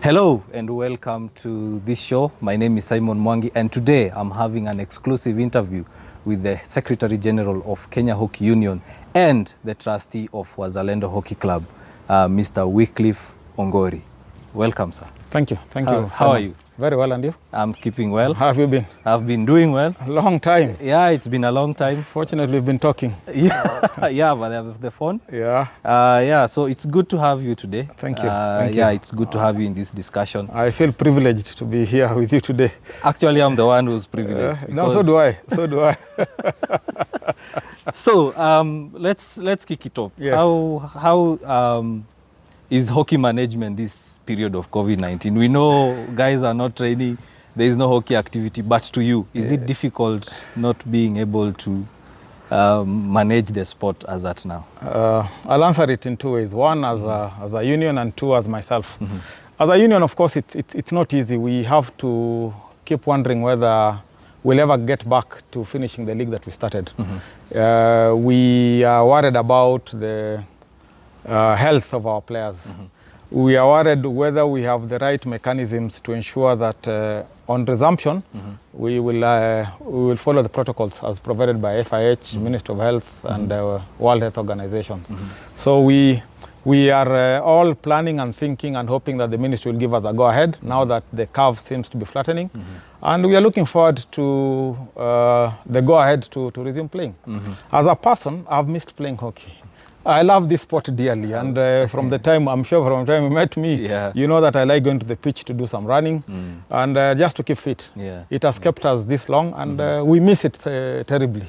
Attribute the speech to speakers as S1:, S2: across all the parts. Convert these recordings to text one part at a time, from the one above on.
S1: Hello and welcome to this show. My name is Simon Mwangi and today I'm having an exclusive interview with the Secretary General of Kenya Hockey Union and the trustee of Wazalendo Hockey Club, Mr. Wycliffe Ongori. Welcome, sir.
S2: Thank you. Thank you.
S1: How are you?
S2: Very well, and you?
S1: I'm keeping well.
S2: How have you been?
S1: I've been doing well.
S2: A long time.
S1: Yeah, it's been a long time.
S2: Fortunately, we've been talking.
S1: Yeah, but the phone.
S2: Yeah.
S1: So it's good to have you today.
S2: Thank you.
S1: Yeah, it's good to have you in this discussion.
S2: I feel privileged to be here with you today.
S1: Actually, I'm the one who's privileged.
S2: No, so do I. So do I.
S1: So let's kick it off.
S2: Yes.
S1: How is hockey management this period of COVID-19? We know guys are not training, there is no hockey activity, but to you, is it difficult not being able to manage the sport as at now?
S2: I'll answer it in two ways. One, as a union, and two, as myself. As a union, of course, it's not easy. We have to keep wondering whether we'll ever get back to finishing the league that we started. We are worried about the health of our players. We are worried whether we have the right mechanisms to ensure that on resumption, we will follow the protocols as provided by FIH, Ministry of Health, and World Health Organizations. So we are all planning and thinking and hoping that the ministry will give us a go-ahead now that the curve seems to be flattening. And we are looking forward to the go-ahead to resume playing. As a person, I've missed playing hockey. I love this sport dearly, and from the time, I'm sure from the time you met me, you know that I like going to the pitch to do some running and just to keep fit. It has kept us this long, and we miss it terribly.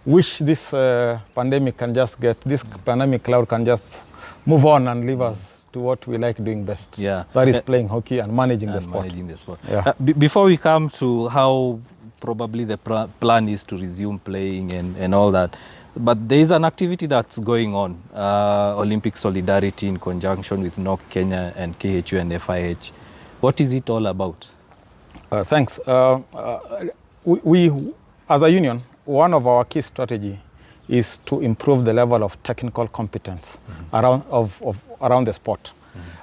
S2: Wish this pandemic pandemic cloud can just move on and leave us to what we like doing best. That is playing hockey and managing the sport.
S1: Before we come to how probably the plan is to resume playing and all that, but there is an activity that's going on, Olympic Solidarity in conjunction with NOC Kenya and KHU and FIH. What is it all about?
S2: Thanks. We, as a union, one of our key strategy is to improve the level of technical competence around the sport.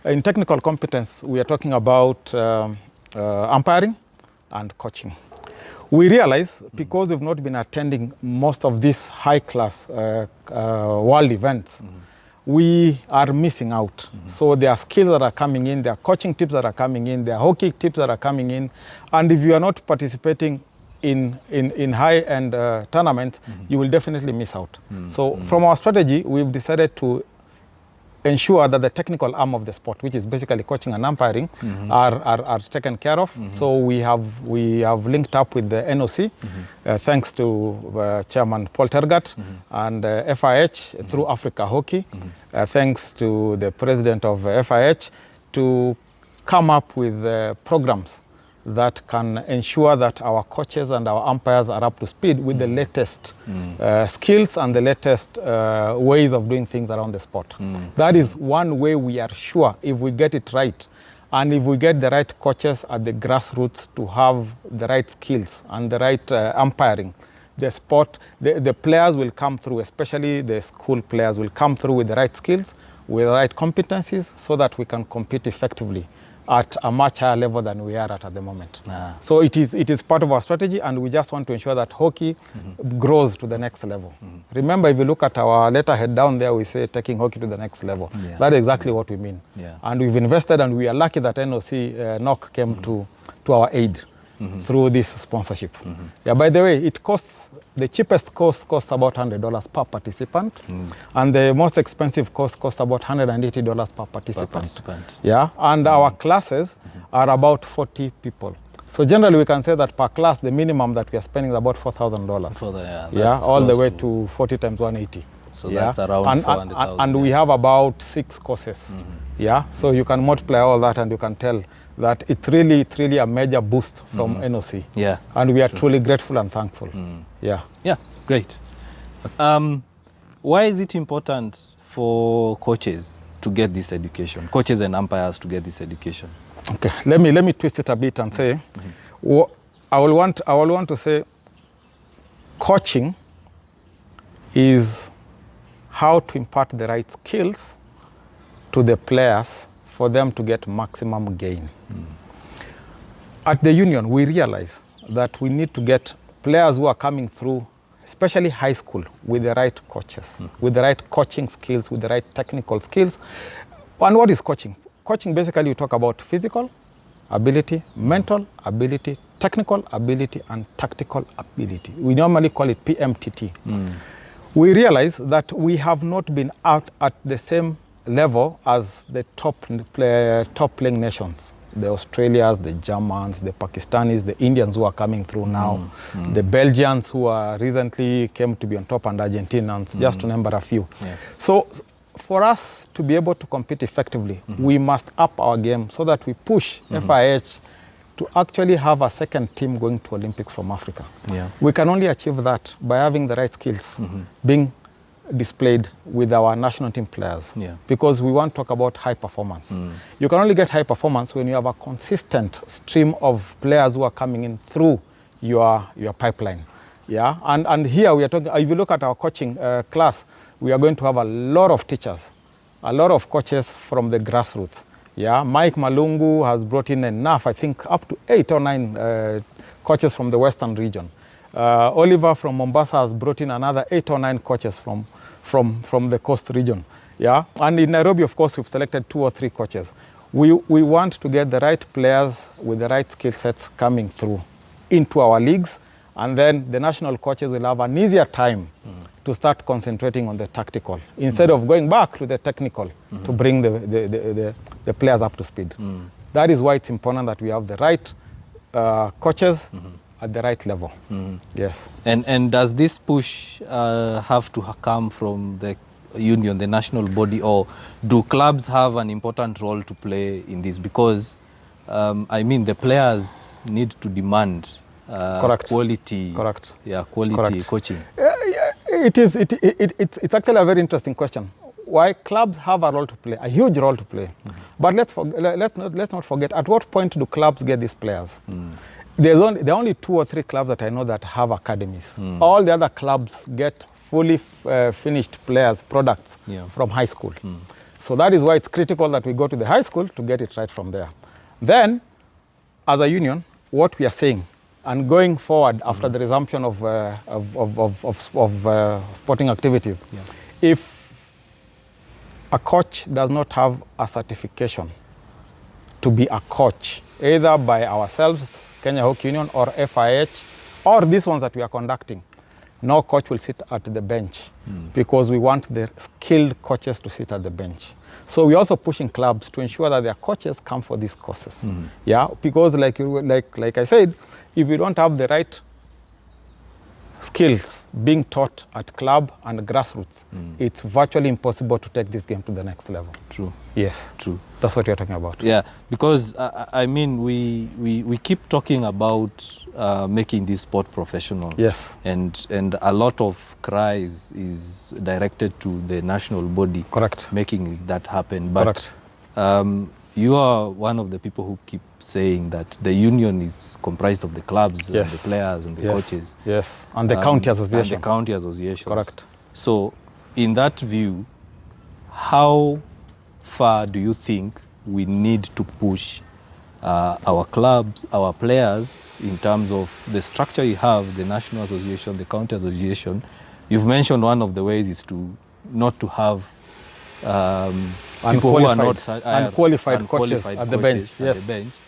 S2: In technical competence, we are talking about umpiring and coaching. We realize, because we've not been attending most of these high-class world events, we are missing out. So there are skills that are coming in, there are coaching tips that are coming in, there are hockey tips that are coming in, and if you are not participating in high-end tournaments, you will definitely miss out. So from our strategy, we've decided to ensure that the technical arm of the sport, which is basically coaching and umpiring, are taken care of. So we have linked up with the NOC, thanks to Chairman Paul Tergat, and FIH through Africa Hockey, thanks to the president of FIH, to come up with programs that can ensure that our coaches and our umpires are up to speed with the latest skills and the latest ways of doing things around the sport. That is one way we are sure, if we get it right, and if we get the right coaches at the grassroots to have the right skills and the right umpiring, the sport, the players will come through, especially the school players will come through with the right skills, with the right competencies, so that we can compete effectively at a much higher level than we are at the moment. So it is part of our strategy, and we just want to ensure that hockey grows to the next level. Remember, if you look at our letterhead down there, we say taking hockey to the next level. That's exactly what we mean. And we've invested, and we are lucky that NOC came to our aid through this sponsorship. By the way, it costs, the cheapest cost costs about $100 per participant, and the most expensive cost costs about $180 per participant. And our classes are about 40 people. So generally, we can say that per class, the minimum that we are spending is about $4,000. All the way to 40 times 180.
S1: So that's around 400,000.
S2: And we have about 6 courses. So you can multiply all that, and you can tell that it's really a major boost from NOC. And we are truly grateful and thankful.
S1: Great. Why is it important for coaches to get this education? Coaches and umpires to get this education?
S2: Okay, let me twist it a bit and say, I will want to say, coaching is how to impart the right skills to the players for them to get maximum gain. At the union, we realize that we need to get players who are coming through, especially high school, with the right coaches, with the right coaching skills, with the right technical skills. And what is coaching? Coaching, basically, you talk about physical ability, mental ability, technical ability, and tactical ability. We normally call it PMTT. We realize that we have not been out at the same level as the top playing nations. The Australians, the Germans, the Pakistanis, the Indians who are coming through now, the Belgians who are recently came to be on top, and Argentinians, just to number a few.
S1: Yeah.
S2: So for us to be able to compete effectively, we must up our game so that we push FIH to actually have a second team going to Olympics from Africa.
S1: Yeah.
S2: We can only achieve that by having the right skills being displayed with our national team players, because we want to talk about high performance. You can only get high performance when you have a consistent stream of players who are coming in through your pipeline. Yeah, and here we are talking, if you look at our coaching class, we are going to have a lot of teachers, a lot of coaches from the grassroots. Yeah, Mike Malungu has brought in enough, I think up to 8 or 9 coaches from the Western region. Oliver from Mombasa has brought in another 8 or 9 coaches from the coast region. Yeah, and in Nairobi, of course, we've selected 2 or 3 coaches. We want to get the right players with the right skill sets coming through into our leagues, and then the national coaches will have an easier time to start concentrating on the tactical instead of going back to the technical to bring the players up to speed. That is why it's important that we have the right coaches at the right level. Yes.
S1: And does this push have to come from the union, the national body, or do clubs have an important role to play in this? Because I mean, the players need to demand quality.
S2: Correct.
S1: Yeah, quality coaching.
S2: It's actually a very interesting question. Why clubs have a role to play, a huge role to play. But let's not forget, at what point do clubs get these players? There are only 2 or 3 clubs that I know that have academies. All the other clubs get fully finished players, products from high school. So that is why it's critical that we go to the high school to get it right from there. Then, as a union, what we are saying, and going forward after the resumption of sporting activities, if a coach does not have a certification to be a coach, either by ourselves, Kenya Hockey Union, or FIH, or these ones that we are conducting, no coach will sit at the bench because we want the skilled coaches to sit at the bench. So we're also pushing clubs to ensure that their coaches come for these courses. Yeah, because like I said, if we don't have the right skills being taught at club and grassroots, it's virtually impossible to take this game to the next level.
S1: True.
S2: Yes.
S1: True.
S2: That's what you're talking about.
S1: Yeah, because I mean, we keep talking about making this sport professional.
S2: Yes.
S1: And a lot of cries is directed to the national body.
S2: Correct.
S1: Making that happen. But
S2: correct.
S1: You are one of the people who keep saying that the union is comprised of the clubs and the players and the coaches.
S2: Yes, and the county associations.
S1: And the county associations.
S2: Correct.
S1: So, in that view, how far do you think we need to push our clubs, our players, in terms of the structure you have, the national association, the county association? You've mentioned one of the ways is not to have people who are not
S2: unqualified coaches at the bench.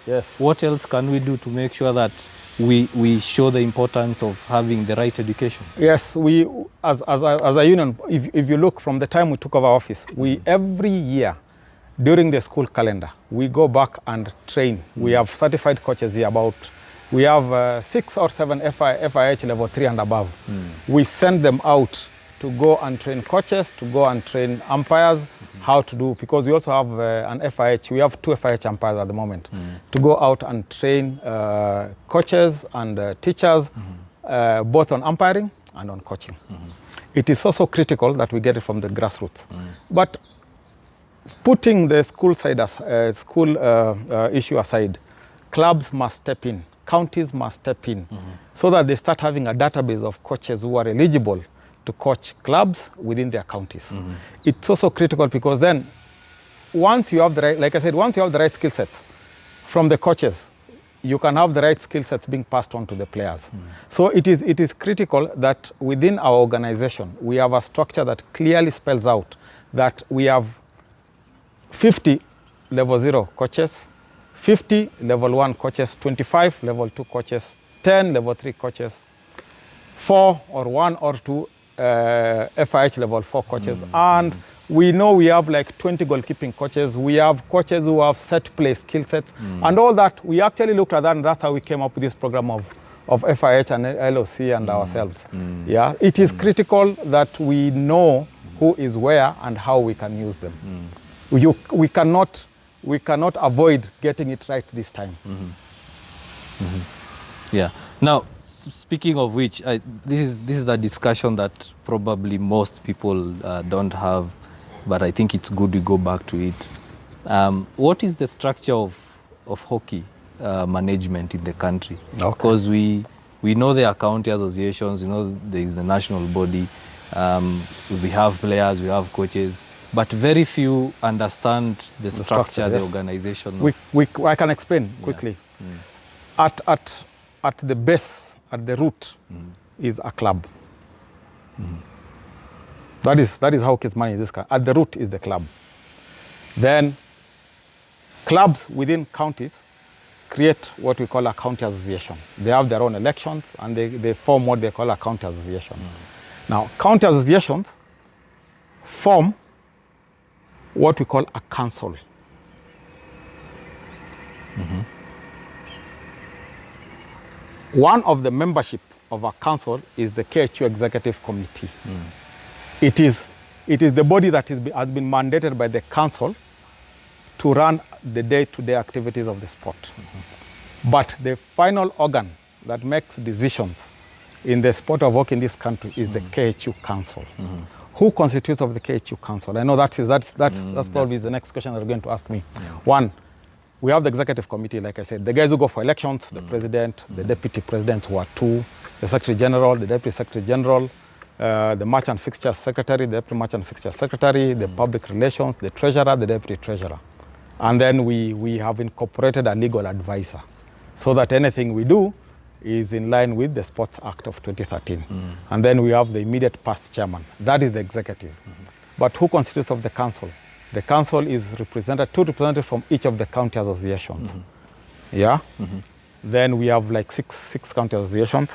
S2: Yes.
S1: What else can we do to make sure that we show the importance of having the right education?
S2: Yes, we as a union, if you look from the time we took over office, we every year during the school calendar, we go back and train. We have certified coaches here we have 6 or 7 FIH level 3 and above. We send them out to go and train coaches, to go and train umpires, how to do, because we also have an FIH, we have 2 FIH umpires at the moment, to go out and train coaches and teachers, both on umpiring and on coaching. It is also critical that we get it from the grassroots. But putting the school issue aside, clubs must step in, counties must step in, so that they start having a database of coaches who are eligible to coach clubs within their counties. It's also critical because then once you have the right, like I said, once you have the right skill sets from the coaches, you can have the right skill sets being passed on to the players. So it is critical that within our organization, we have a structure that clearly spells out that we have 50 level 0 coaches, 50 level 1 coaches, 25 level 2 coaches, 10 level 3 coaches, 4 or 1 or 2 FIH level 4 coaches. And we know we have like 20 goalkeeping coaches. We have coaches who have set play skill sets. And all that, we actually looked at that, and that's how we came up with this program of FIH and LOC and ourselves. Yeah, it is critical that we know who is where and how we can use them. We cannot avoid getting it right this time.
S1: Yeah. Now, speaking of which, this is a discussion that probably most people don't have, but I think it's good we go back to it. What is the structure of hockey management in the country? Because we know there are county associations, you know, there is the national body, we have players, we have coaches, but very few understand the structure, the organization.
S2: I can explain quickly. At the base, at the root, is a club. That is how hockey is managed. This at the root is the club. Then clubs within counties create what we call a county association. They have their own elections and they form what they call a county association. Now, county associations form what we call a council. One of the membership of a council is the KHU Executive Committee. It is the body that has been mandated by the council to run the day-to-day activities of the sport. But the final organ that makes decisions in the sport of hockey in this country is the KHU Council. Who constitutes of the KHU Council? I know that's probably the next question that you're going to ask me. One, we have the executive committee, like I said, the guys who go for elections, the president, the deputy president, who are 2, the secretary general, the deputy secretary general, the match and fixture secretary, the deputy match and fixture secretary, the public relations, the treasurer, the deputy treasurer. And then we have incorporated a legal advisor so that anything we do is in line with the Sports Act of 2013. And then we have the immediate past chairman. That is the executive. But who constitutes of the council? The council is represented, 2 representatives from each of the county associations. Yeah? Then we have like six county associations,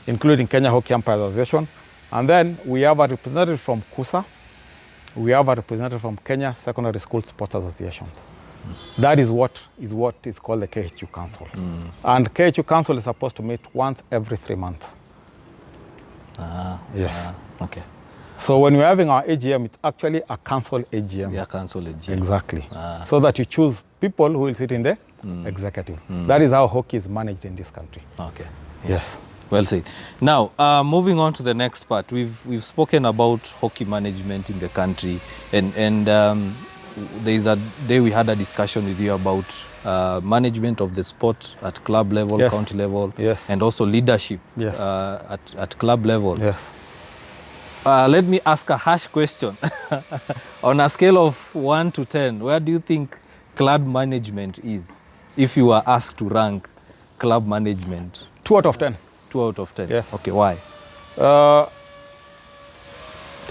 S2: including Kenya Hockey Umpires Association. And then we have a representative from KUSA. We have a representative from Kenya Secondary School Sports Associations. That is what is called the KHU Council. And KHU Council is supposed to meet once every 3 months. Yes.
S1: Okay.
S2: So when we're having our AGM, it's actually a council AGM.
S1: Yeah, council AGM.
S2: Exactly. So that you choose people who will sit in the executive. That is how hockey is managed in this country. Okay.
S1: Yes. Well said. Now, moving on to the next part, we've spoken about hockey management in the country, and there is a day we had a discussion with you about management of the sport at club level, county level, and also leadership at club level. Let me ask a harsh question. On a scale of 1 to 10, where do you think club management is? If you were asked to rank club management.
S2: 2 out of 10.
S1: 2 out of 10?
S2: Yes.
S1: Okay, why?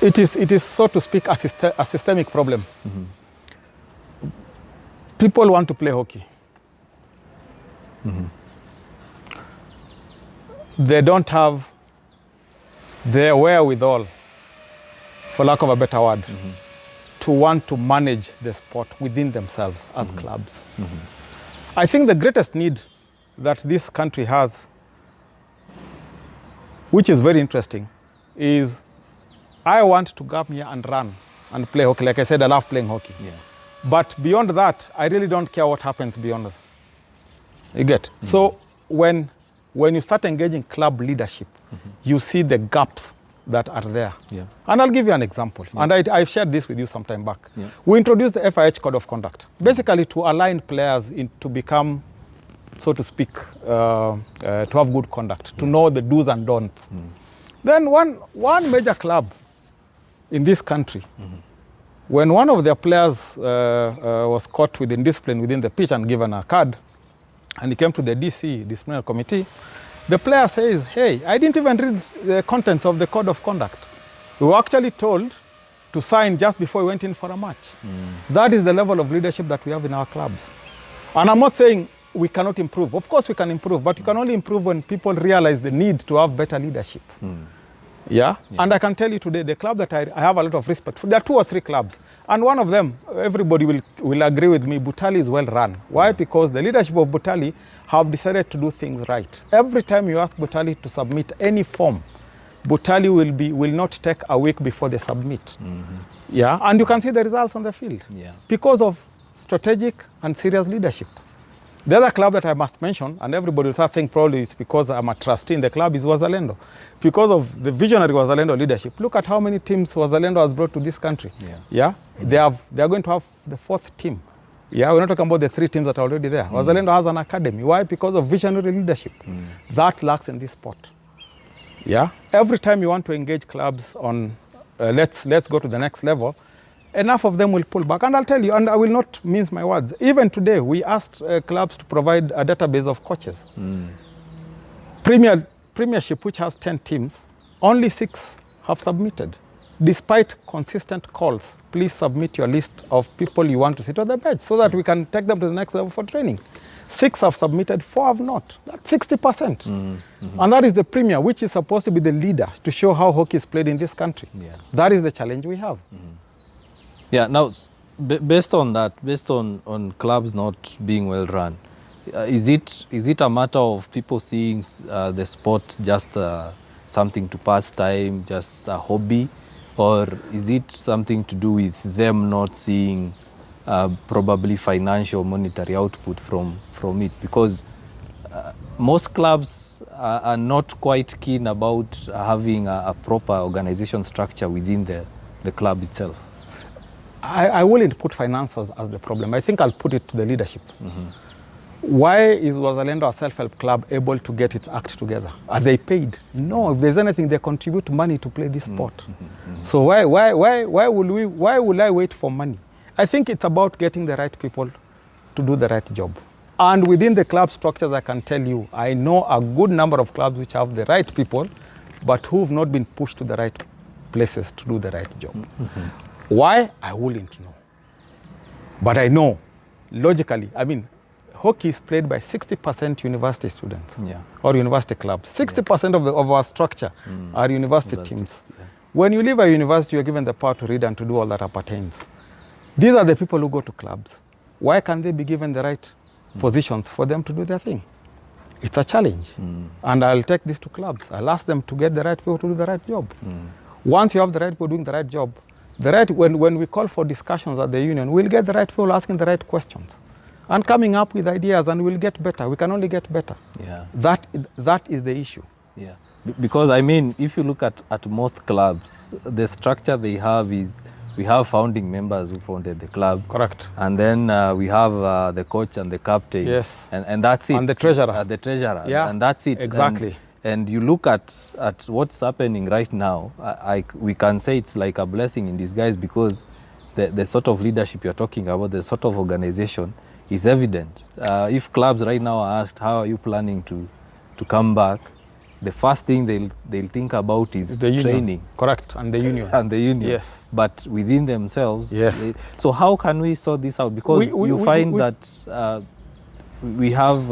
S2: It is, so to speak, a systemic problem. People want to play hockey. They don't have the wherewithal, for lack of a better word, to want to manage the sport within themselves as clubs. I think the greatest need that this country has, which is very interesting, is I want to come here and run and play hockey. Like I said, I love playing hockey. But beyond that, I really don't care what happens beyond that. You get? So when you start engaging club leadership, you see the gaps that are there. And I'll give you an example. And I've shared this with you some time back. We introduced the FIH Code of Conduct, basically to align players to become, so to speak, to have good conduct, to know the do's and don'ts. Then one major club in this country When one of their players was caught with indiscipline within the pitch and given a card, and he came to the DC, disciplinary committee, the player says, hey, I didn't even read the contents of the code of conduct. We were actually told to sign just before we went in for a match. That is the level of leadership that we have in our clubs. And I'm not saying we cannot improve. Of course we can improve, but you can only improve when people realize the need to have better leadership. Yeah? And I can tell you today, the club that I have a lot of respect for, there are 2 or 3 clubs. And one of them, everybody will agree with me, Butali is well run. Why? Because the leadership of Butali have decided to do things right. Every time you ask Butali to submit any form, Butali will not take a week before they submit. Yeah? And you can see the results on the field. Because of strategic and serious leadership. The other club that I must mention, and everybody will start thinking probably it's because I'm a trustee in the club, is Wazalendo. Because of the visionary Wazalendo leadership. Look at how many teams Wazalendo has brought to this country. Yeah? They are going to have the 4th team. Yeah, we're not talking about the 3 teams that are already there. Wazalendo has an academy. Why? Because of visionary leadership. That lacks in this sport. Yeah? Every time you want to engage clubs on, let's go to the next level, enough of them will pull back. And I'll tell you, and I will not mince my words, even today we asked clubs to provide a database of coaches. Premiership, which has 10 teams, only 6 have submitted. Despite consistent calls, please submit your list of people you want to sit on the bench so that we can take them to the next level for training. 6 have submitted, 4 have not. That's 60%. And that is the Premier, which is supposed to be the leader to show how hockey is played in this country. That is the challenge we have.
S1: Yeah, now, based on that, based on clubs not being well run, is it a matter of people seeing the sport just something to pass time, just a hobby, or is it something to do with them not seeing probably financial monetary output from it? Because most clubs are not quite keen about having a proper organization structure within the club itself.
S2: I wouldn't put finances as the problem. I think I'll put it to the leadership. Why is Wazalendo, a self-help club, able to get its act together? Are they paid? No. If there's anything, they contribute money to play this sport. So why will I wait for money? I think it's about getting the right people to do the right job. And within the club structures, I can tell you, I know a good number of clubs which have the right people, but who've not been pushed to the right places to do the right job. Why? I wouldn't know. But I know, logically, I mean, hockey is played by 60% university students or university clubs. 60% of our structure are university teams. When you leave a university, you're given the power to read and to do all that appertains. These are the people who go to clubs. Why can't they be given the right positions for them to do their thing? It's a challenge. And I'll take this to clubs. I'll ask them to get the right people to do the right job. Once you have the right people doing the right job, when we call for discussions at the union, we'll get the right people asking the right questions and coming up with ideas, and we'll get better. We can only get better. That is the issue.
S1: Because I mean, if you look at most clubs, the structure they have is, we have founding members who founded the club.
S2: Correct.
S1: And then we have the coach and the captain.
S2: Yes.
S1: And that's it.
S2: And the treasurer.
S1: The treasurer.
S2: Yeah.
S1: And that's it.
S2: Exactly.
S1: And you look at what's happening right now, we can say it's like a blessing in disguise, because the sort of leadership you're talking about, the sort of organization is evident. If clubs right now are asked, how are you planning to come back, the first thing they'll think about is the training.
S2: Correct, and the union.
S1: And the union.
S2: Yes.
S1: But within themselves.
S2: Yes.
S1: So how can we sort this out? Because you find that we have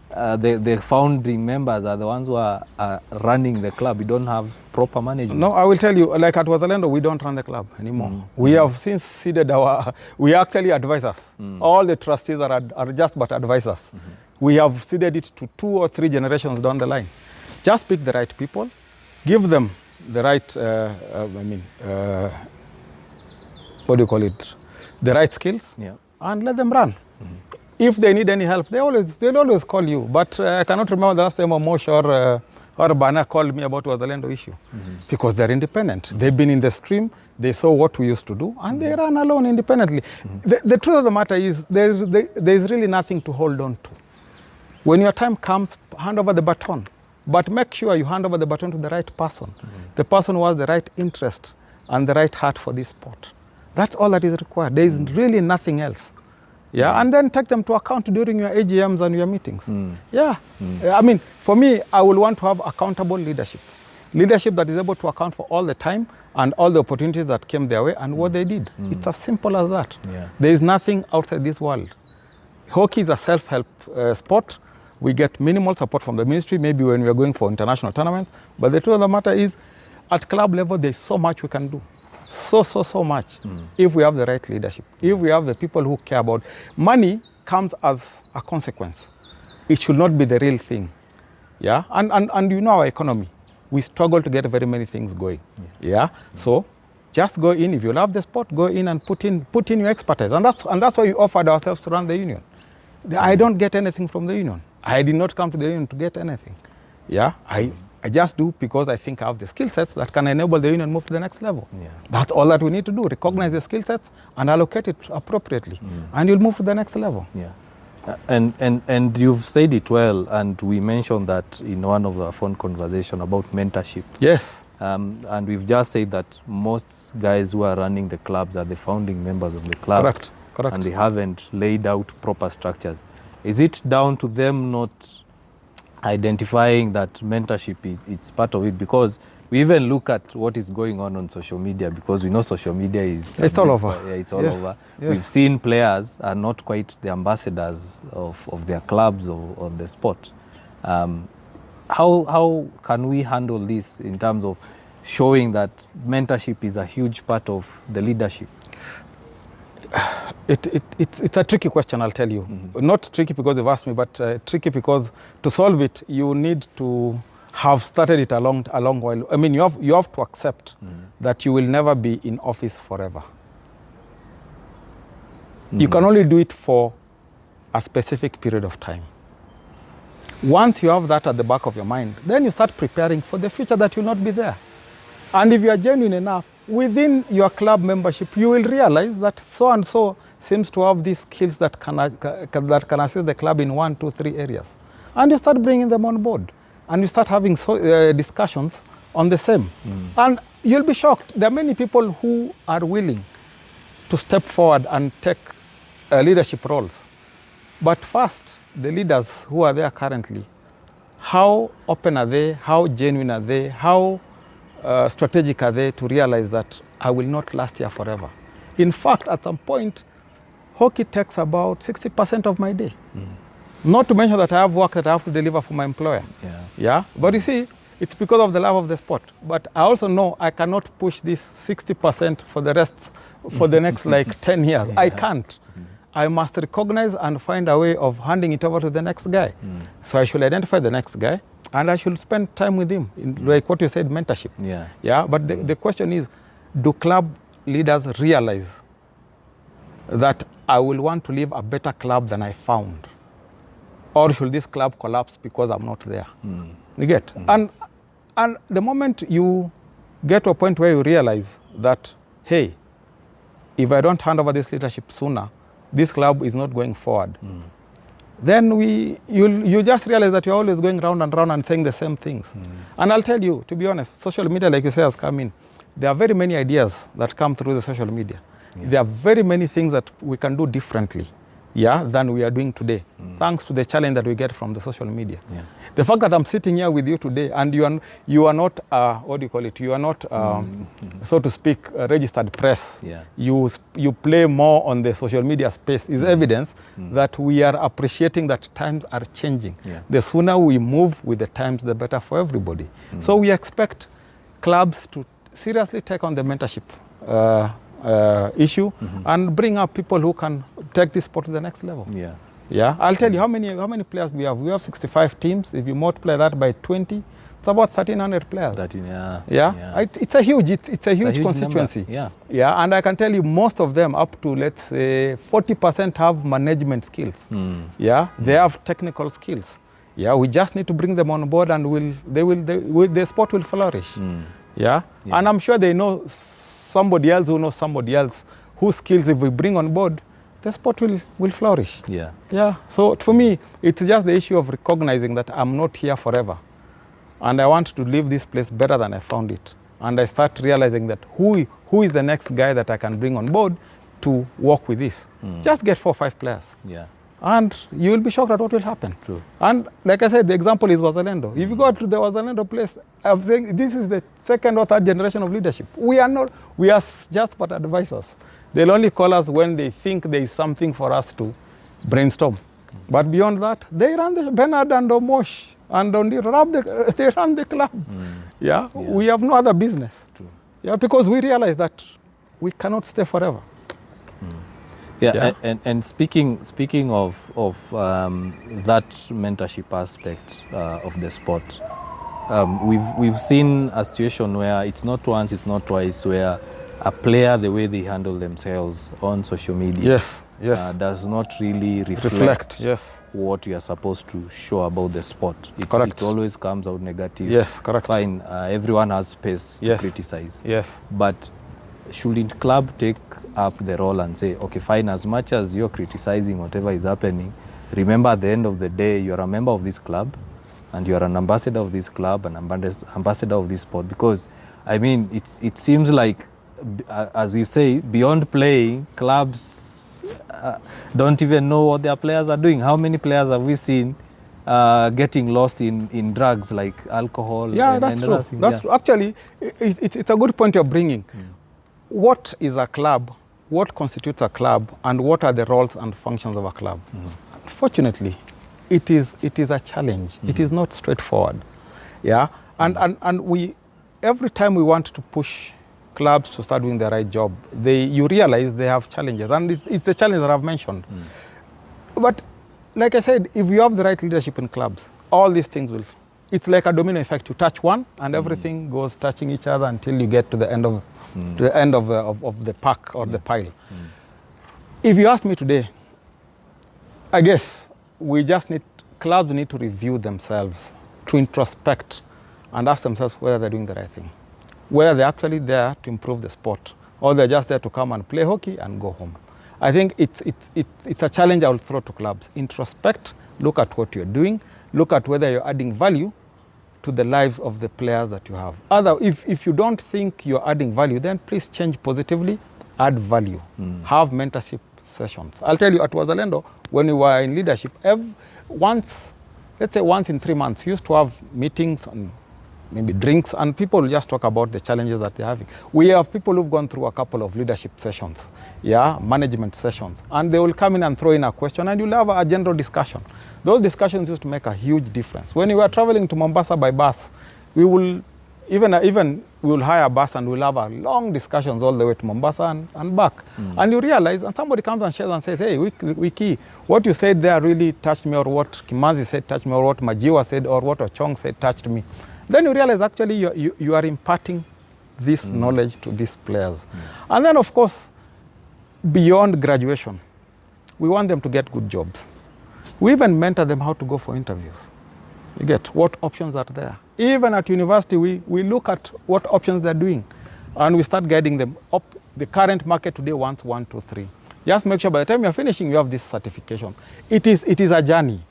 S1: the founding members are the ones who are running the club. We don't have proper management.
S2: No, I will tell you, like at Wazalendo, we don't run the club anymore. We have since seeded we are actually advisors. All the trustees are just but advisors. We have seeded it to 2 or 3 generations down the line. Just pick the right people, give them the right, what do you call it? The right skills, and let them run. If they need any help, they'll always call you. But I cannot remember the last time Mosh or Bana called me about Wazalendo issue, because they're independent. They've been in the stream, they saw what we used to do, and they run alone independently. The truth of the matter is, there's really nothing to hold on to. When your time comes, hand over the baton. But make sure you hand over the baton to the right person. The person who has the right interest and the right heart for this sport. That's all that is required. There is really nothing else. Yeah, and then take them to account during your AGMs and your meetings. Yeah, I mean, for me, I will want to have accountable leadership. Leadership that is able to account for all the time and all the opportunities that came their way and what they did. It's as simple as that.
S1: Yeah.
S2: There is nothing outside this world. Hockey is a self-help sport. We get minimal support from the ministry, maybe when we are going for international tournaments. But the truth of the matter is, at club level, there's so much we can do. So much if we have the right leadership, if we have the people who care about. Money comes as a consequence. It should not be the real thing. Yeah, and you know our economy. We struggle to get very many things going. Yeah, so just go in. If you love the sport, go in and put in your expertise. And that's why we offered ourselves to run the union. I don't get anything from the union. I did not come to the union to get anything. Yeah, I just do because I think I have the skill sets that can enable the union move to the next level. Yeah. That's all that we need to do, recognize the skill sets and allocate it appropriately. And you'll move to the next level.
S1: Yeah. And you've said it well, and we mentioned that in one of our phone conversation about mentorship.
S2: Yes.
S1: And we've just said that most guys who are running the clubs are the founding members of the club.
S2: Correct.
S1: And they haven't laid out proper structures. Is it down to them not identifying that mentorship it's part of it? Because we even look at what is going on social media, because we know social media is...
S2: It's all over.
S1: Yeah, it's all over. Yes. We've seen players are not quite the ambassadors of their clubs or the sport. How can we handle this in terms of showing that mentorship is a huge part of the leadership?
S2: It's a tricky question, I'll tell you. Not tricky because they've asked me, but tricky because to solve it, you need to have started it a long while. I mean, you have to accept that you will never be in office forever. You can only do it for a specific period of time. Once you have that at the back of your mind, then you start preparing for the future that will not be there. And if you are genuine enough, within your club membership, you will realize that so-and-so seems to have these skills that can assist the club in 1, 2, 3 areas. And you start bringing them on board. And you start having discussions on the same. And you'll be shocked. There are many people who are willing to step forward and take leadership roles. But first, the leaders who are there currently, how open are they? How genuine are they? How strategic are they to realize that I will not last here forever? In fact, at some point, hockey takes about 60% of my day. Not to mention that I have work that I have to deliver for my employer. Yeah. But you see, it's because of the love of the sport. But I also know I cannot push this 60% for the rest, for the next like 10 years. I can't. I must recognize and find a way of handing it over to the next guy. So I should identify the next guy, and I should spend time with him, like what you said, mentorship. Yeah. But the question is, do club leaders realize that I will want to leave a better club than I found? Or should this club collapse because I'm not there? You get? And the moment you get to a point where you realize that, hey, if I don't hand over this leadership sooner, this club is not going forward. Then you just realize that you're always going round and round and saying the same things. And I'll tell you, to be honest, social media, like you say, has come in. There are very many ideas that come through the social media. There are very many things that we can do differently, than we are doing today, thanks to the challenge that we get from the social media. The fact that I'm sitting here with you today and you are not, what do you call it? You are not, so to speak, registered press. You play more on the social media space is evidence that we are appreciating that times are changing. The sooner we move with the times, the better for everybody. So we expect clubs to seriously take on the mentorship issue and bring up people who can take this sport to the next level. I'll tell you how many players we have. We have 65 teams. If you multiply that by 20, it's about 1,300 players. 13, It's a huge constituency. And I can tell you most of them, up to let's say 40%, have management skills. They have technical skills. We just need to bring them on board, and the sport will flourish. And I'm sure they know somebody else who knows somebody else whose skills, if we bring on board, the sport will flourish. So for me, it's just the issue of recognizing that I'm not here forever. And I want to leave this place better than I found it. and I start realizing that who is the next guy that I can bring on board to work with this. Just get 4 or 5 players.
S1: Yeah.
S2: And you will be shocked at what will happen.
S1: True.
S2: And like I said, the example is Wazalendo. If you go to the Wazalendo place, I'm saying this is the 2nd or 3rd generation of leadership. We are just but advisors. They'll only call us when they think there is something for us to brainstorm. But beyond that, they run the Bernard and Omosh and they run the club. Yeah? We have no other business.
S1: True.
S2: Yeah, because we realize that we cannot stay forever.
S1: Yeah. And speaking of that mentorship aspect of the sport, we've seen a situation where it's not once, it's not twice, where a player, the way they handle themselves on social media, does not really reflect what you are supposed to show about the sport. It always comes out negative.
S2: Yes, correct.
S1: Fine, everyone has space to criticize.
S2: Yes.
S1: But shouldn't club take up the role and say, okay, fine, as much as you're criticizing whatever is happening, remember at the end of the day, you're a member of this club and you're an ambassador of this club, an ambassador of this sport. Because, I mean, it seems like, as we say, beyond playing, clubs don't even know what their players are doing. How many players have we seen getting lost in drugs like alcohol?
S2: Yeah, that's true. That's true. Actually, it's a good point you're bringing. What is a club? What constitutes a club? And what are the roles and functions of a club? Unfortunately, it is a challenge. It is not straightforward. Yeah, and we every time we want to push clubs to start doing the right job, you realize they have challenges, and it's the challenge that I've mentioned. But like I said, if you have the right leadership in clubs, all these things will. It's like a domino effect. You touch one, and everything goes touching each other until you get to the end of the pack or the pile. If you ask me today, I guess clubs need to review themselves, to introspect and ask themselves whether they're doing the right thing, whether they're actually there to improve the sport, or they're just there to come and play hockey and go home. I think it's a challenge I will throw to clubs. Introspect, look at what you're doing, look at whether you're adding value to the lives of the players that you have. If you don't think you're adding value, then please change positively, add value. Have mentorship sessions. I'll tell you, at Wazalendo, when we were in leadership, let's say once in 3 months, we used to have meetings and maybe drinks, and people just talk about the challenges that they're having. We have people who've gone through a couple of leadership sessions, management sessions, and they will come in and throw in a question, and you'll have a general discussion. Those discussions used to make a huge difference. When we were traveling to Mombasa by bus, we will hire a bus and we'll have a long discussions all the way to Mombasa and back. And you realize, and somebody comes and shares and says, hey, Wiki, what you said there really touched me, or what Kimazi said touched me, or what Majiwa said, or what Ochong said touched me. Then you realize actually you are imparting this knowledge to these players. And then, of course, beyond graduation, we want them to get good jobs. We even mentor them how to go for interviews. You get what options are there. Even at university, we look at what options they're doing, and we start guiding them up. The current market today wants 1, 2, 3. Just make sure by the time you're finishing, you have this certification. It is a journey.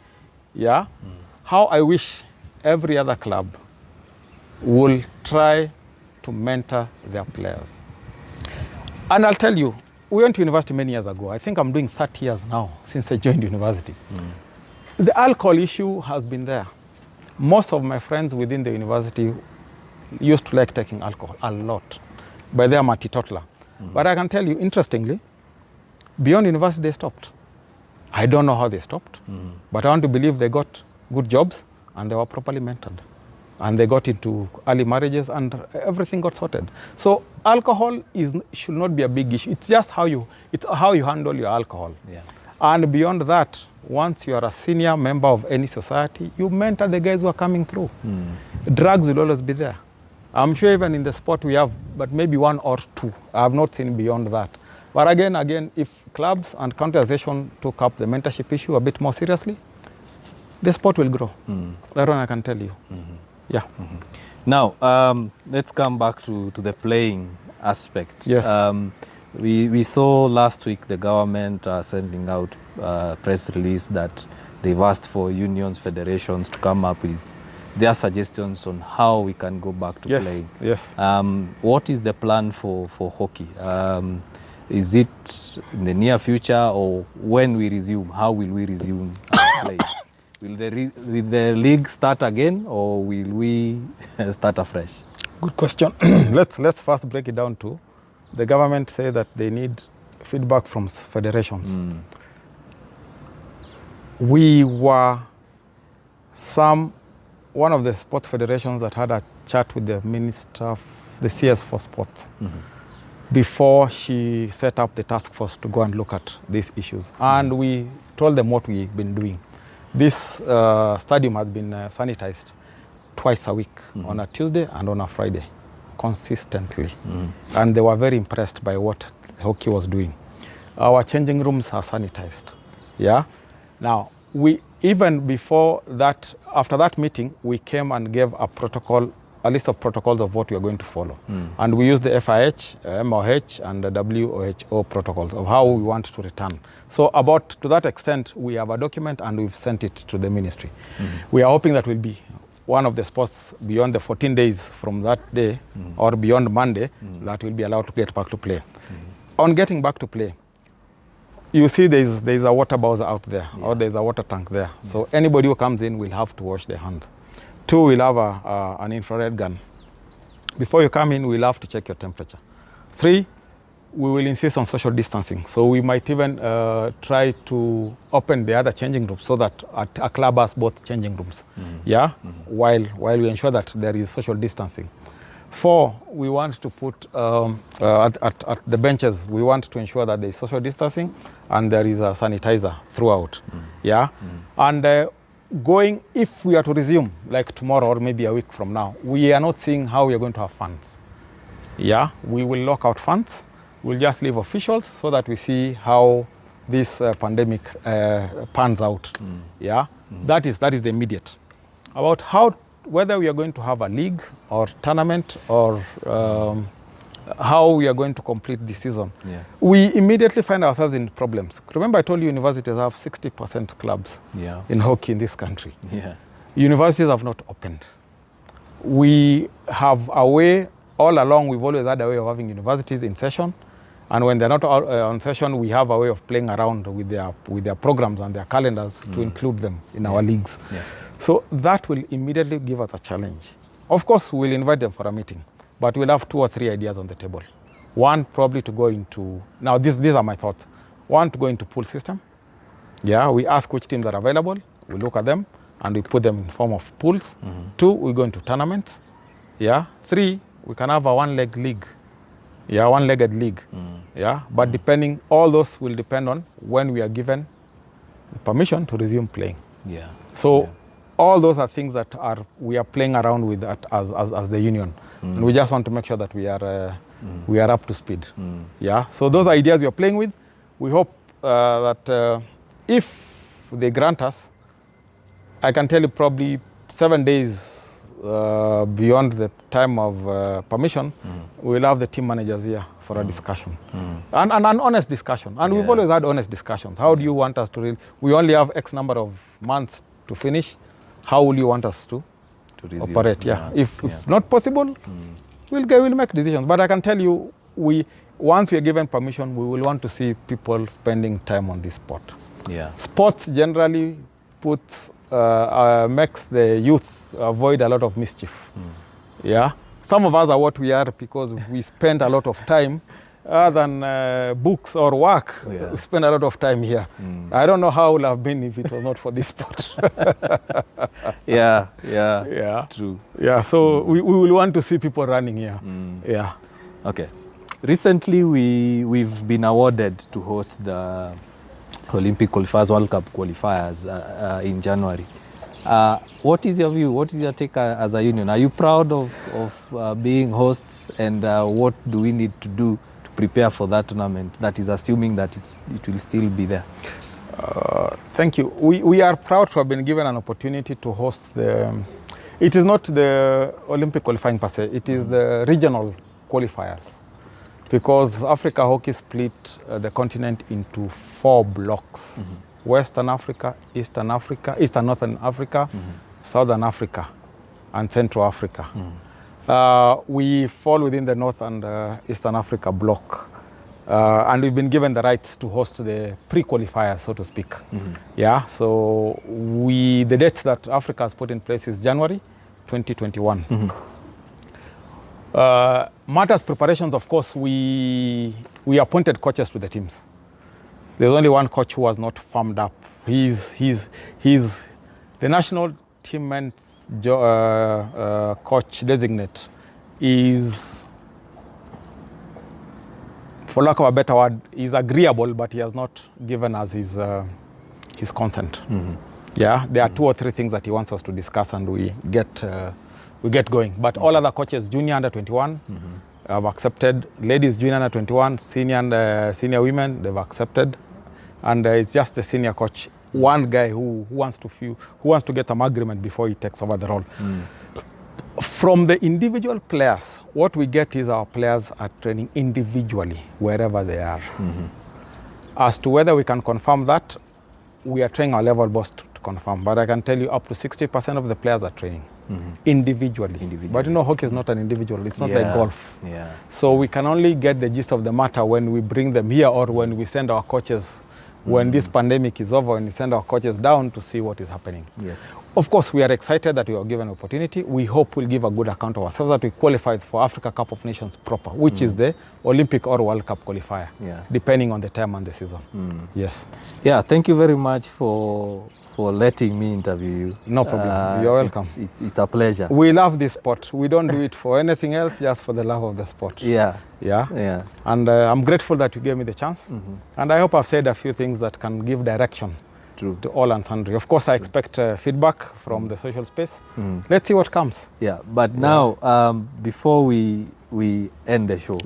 S2: Yeah. How I wish every other club will try to mentor their players. And I'll tell you, we went to university many years ago. I think I'm doing 30 years now since I joined university. The alcohol issue has been there. Most of my friends within the university used to like taking alcohol a lot. By then, I'm a teetotaler. But I can tell you, interestingly, beyond university, they stopped. I don't know how they stopped, but I want to believe they got good jobs and they were properly mentored. And they got into early marriages and everything got sorted. So alcohol should not be a big issue. It's just how you handle your alcohol. Yeah. And beyond that, once you are a senior member of any society, you mentor the guys who are coming through. Drugs will always be there. I'm sure even in the sport we have, but maybe 1 or 2. I have not seen beyond that. But again, if clubs and county association took up the mentorship issue a bit more seriously, the sport will grow. That one I can tell you. Yeah.
S1: Now, let's come back to the playing aspect.
S2: Yes.
S1: We saw last week the government sending out a press release that they've asked for unions, federations to come up with their suggestions on how we can go back to playing.
S2: Yes.
S1: What is the plan for hockey? Is it in the near future, or when we resume? How will we resume playing? Will the league start again, or will we start afresh?
S2: Good question. Let's first break it down to the government say that they need feedback from federations. We were one of the sports federations that had a chat with the minister, the CS for sports, before she set up the task force to go and look at these issues. And we told them what we've been doing. This stadium has been sanitized twice a week, on a Tuesday and on a Friday, consistently. And they were very impressed by what hockey was doing. Our changing rooms are sanitized. Yeah. Now, even before that, after that meeting, we came and gave a list of protocols of what we are going to follow. And we used the FIH, MOH, and the WHO protocols of how we want to return. So to that extent, we have a document and we've sent it to the ministry. We are hoping that will be one of the sports beyond the 14 days from that day or beyond Monday that will be allowed to get back to play. On getting back to play, you see there's a water bowser out there, or there's a water tank there. So anybody who comes in will have to wash their hands. 2, we'll have an infrared gun. Before you come in, we'll have to check your temperature. 3, we will insist on social distancing. So we might even try to open the other changing rooms so that a club has both changing rooms. While we ensure that there is social distancing. 4, we want to put at the benches, we want to ensure that there is social distancing and there is a sanitizer throughout. And if we are to resume, like tomorrow or maybe a week from now, we are not seeing how we are going to have funds. We will lock out funds. We'll just leave officials so that we see how this pandemic pans out. That is the immediate. About whether we are going to have a league or tournament or how we are going to complete this season, we immediately find ourselves in problems. Remember I told you universities have 60% clubs in hockey in this country. Universities have not opened. We have a way, all along we've always had a way of having universities in session, and when they're not on session, we have a way of playing around with their programs and their calendars to include them in our leagues. So that will immediately give us a challenge. Of course, we'll invite them for a meeting, but we'll have 2 or 3 ideas on the table. One, probably to go into, now these are my thoughts. 1, to go into pool system. We ask which teams are available, we look at them, and we put them in form of pools. 2, we go into tournaments. 3, we can have a one-leg league. One-legged league. But all those will depend on when we are given the permission to resume playing. All those are things that we are playing around with as the union. And we just want to make sure that we are up to speed. So those are ideas we are playing with. We hope that if they grant us, I can tell you probably 7 days beyond the time of permission, we'll have the team managers here for a discussion. And an honest discussion. And we've always had honest discussions. How do you want us to we only have X number of months to finish. How will you want us to operate? If not possible, we'll make decisions. But I can tell you, once we are given permission, we will want to see people spending time on this sport. Sports generally makes the youth avoid a lot of mischief. Some of us are what we are because we spend a lot of time other than books or work. We spend a lot of time here. I don't know how it would have been if it was not for this sport.
S1: True.
S2: So we will want to see people running here.
S1: Okay. Recently, we've been awarded to host the Olympic qualifiers, World Cup qualifiers in January. What is your view? What is your take as a union? Are you proud of being hosts, and what do we need to do to prepare for that tournament? That is assuming that it will still be there.
S2: Thank you. We are proud to have been given an opportunity to host it is not the Olympic qualifying per se, it is the regional qualifiers. Because Africa Hockey split the continent into 4 blocks. Western Africa, Eastern Northern Africa, Southern Africa. and Central Africa. We fall within the North and Eastern Africa block. And we've been given the rights to host the pre-qualifiers, so to speak. Yeah, so the dates that Africa has put in place is January 2021. Matters preparations, of course, we appointed coaches to the teams. There's only one coach who was not firmed up. He's the national team coach designate is, for lack of a better word, is agreeable, but he has not given us his consent. Yeah, there are 2 or 3 things that he wants us to discuss, and we get going. But all other coaches, junior under 21, have accepted. Ladies, junior under 21, senior and senior women, they've accepted. And it's just the senior coach, one guy who wants to get some agreement before he takes over the role. From the individual players, what we get is our players are training individually wherever they are. As to whether we can confirm that, we are training our level boss to confirm. But I can tell you up to 60% of the players are training individually. But you know, hockey is not an individual. It's not like golf. So we can only get the gist of the matter when we bring them here, or when we send our coaches. When this pandemic is over, and we send our coaches down to see what is happening. Of course, we are excited that we are given an opportunity. We hope we'll give a good account of ourselves, that we qualified for Africa Cup of Nations proper, which is the Olympic or World Cup qualifier, depending on the time and the season. Yes.
S1: Yeah, thank you very much for letting me interview you.
S2: No problem. You're welcome.
S1: It's a pleasure.
S2: We love this sport. We don't do it for anything else, just for the love of the sport.
S1: Yeah.
S2: And I'm grateful that you gave me the chance. And I hope I've said a few things that can give direction to all and sundry. Of course, I expect feedback from the social space. Let's see what comes.
S1: Yeah, but now, before we end the show,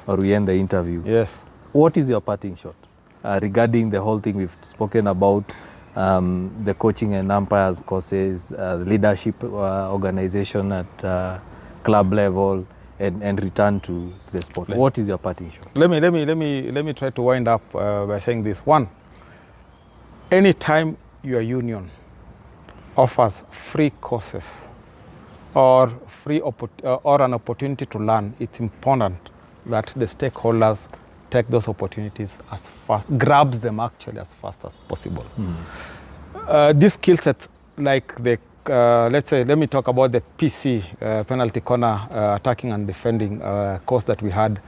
S1: or we end the interview, what is your parting shot regarding the whole thing we've spoken about? The coaching and umpires courses, leadership organization at club level, and return to the sport. What is your parting shot?
S2: Let me try to wind up by saying this. One, anytime your union offers free courses or an opportunity to learn, it's important that the stakeholders take those opportunities as fast, grabs them actually as fast as possible. This skill set, like the, let's say, let me talk about the PC, penalty corner, attacking and defending course that we had,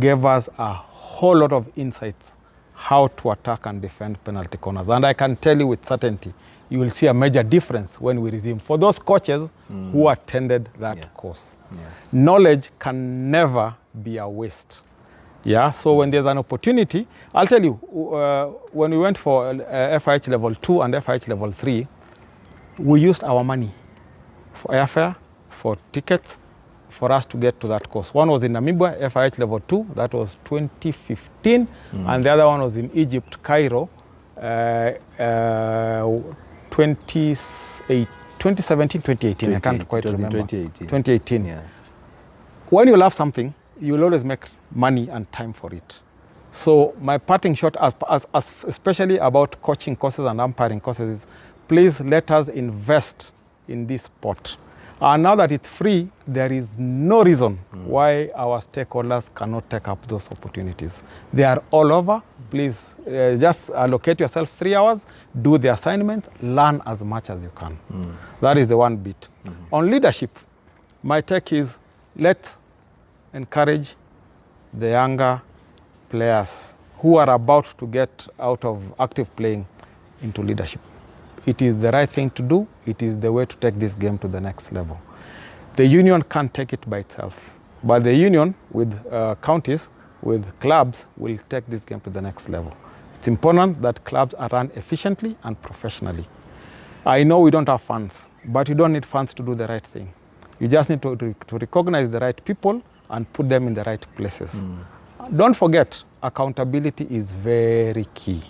S2: gave us a whole lot of insights how to attack and defend penalty corners. And I can tell you with certainty, you will see a major difference when we resume. For those coaches who attended that course, knowledge can never be a waste. So when there's an opportunity, I'll tell you, when we went for FIH level 2 and FIH level 3, we used our money for airfare, for tickets, for us to get to that course. One was in Namibia, FIH level 2, that was 2015, and the other one was in Egypt, Cairo, 2017, 2018, I can't quite remember. 2018. When you love something, you will always make money and time for it. So my parting shot, especially about coaching courses and umpiring courses, is please let us invest in this sport. And now that it's free, there is no reason why our stakeholders cannot take up those opportunities. They are all over. Please just allocate yourself 3 hours, do the assignment, learn as much as you can. That is the one bit. On leadership, my take is let's encourage the younger players who are about to get out of active playing into leadership. It is the right thing to do. It is the way to take this game to the next level. The union can't take it by itself, but the union with counties, with clubs, will take this game to the next level. It's important that clubs are run efficiently and professionally. I know we don't have funds, but you don't need funds to do the right thing. You just need to recognize the right people and put them in the right places. Don't forget, accountability is very key.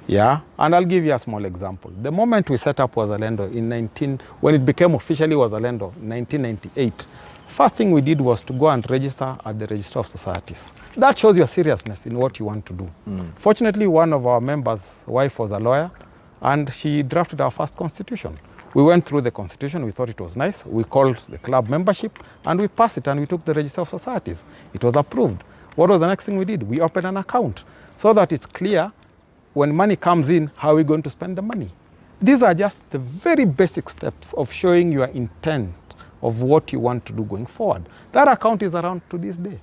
S2: And I'll give you a small example. The moment we set up Wazalendo when it became officially Wazalendo in 1998, first thing we did was to go and register at the Register of Societies. That shows your seriousness in what you want to do. Fortunately, one of our members' wife was a lawyer, And she drafted our first constitution. We went through the constitution, we thought it was nice. We called the club membership and we passed it and we took the register of societies. It was approved. What was the next thing we did? We opened an account so that it's clear when money comes in, how are we going to spend the money? These are just the very basic steps of showing your intent of what you want to do going forward. That account is around to this day.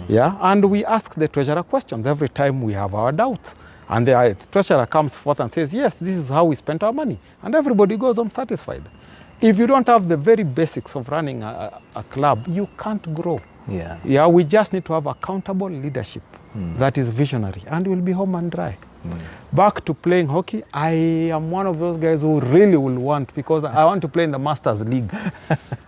S2: Yeah, and we ask the treasurer questions every time we have our doubts. And the treasurer comes forth and says, yes, this is how we spent our money. And everybody goes home satisfied. If you don't have the very basics of running a club, you can't grow. Yeah, we just need to have accountable leadership that is visionary, and we'll be home and dry. Back to playing hockey, I am one of those guys who really will want, because I want to play in the Masters League.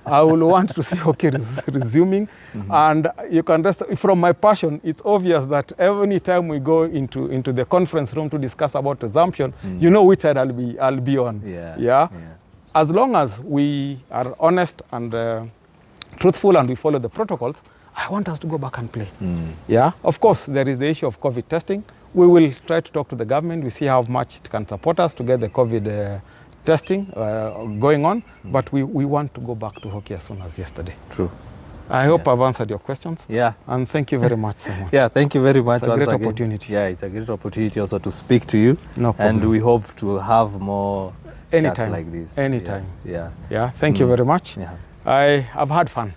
S2: I will want to see hockey resuming. And you can rest, from my passion, it's obvious that every time we go into the conference room to discuss about resumption, you know which side I'll be on. Yeah. As long as we are honest and truthful and we follow the protocols, I want us to go back and play. Yeah. Of course, there is the issue of COVID testing. We will try to talk to the government. We see how much it can support us to get the COVID testing going on. But we want to go back to hockey as soon as yesterday.
S1: True.
S2: I hope I've answered your questions.
S1: Yeah.
S2: And thank you very much, Simon.
S1: Yeah, thank you very much.
S2: It's a great opportunity.
S1: Yeah, it's a great opportunity also to speak to you.
S2: No problem.
S1: And we hope to have more chats like this.
S2: Anytime.
S1: Yeah.
S2: Yeah. Thank you very much.
S1: Yeah.
S2: I've had fun.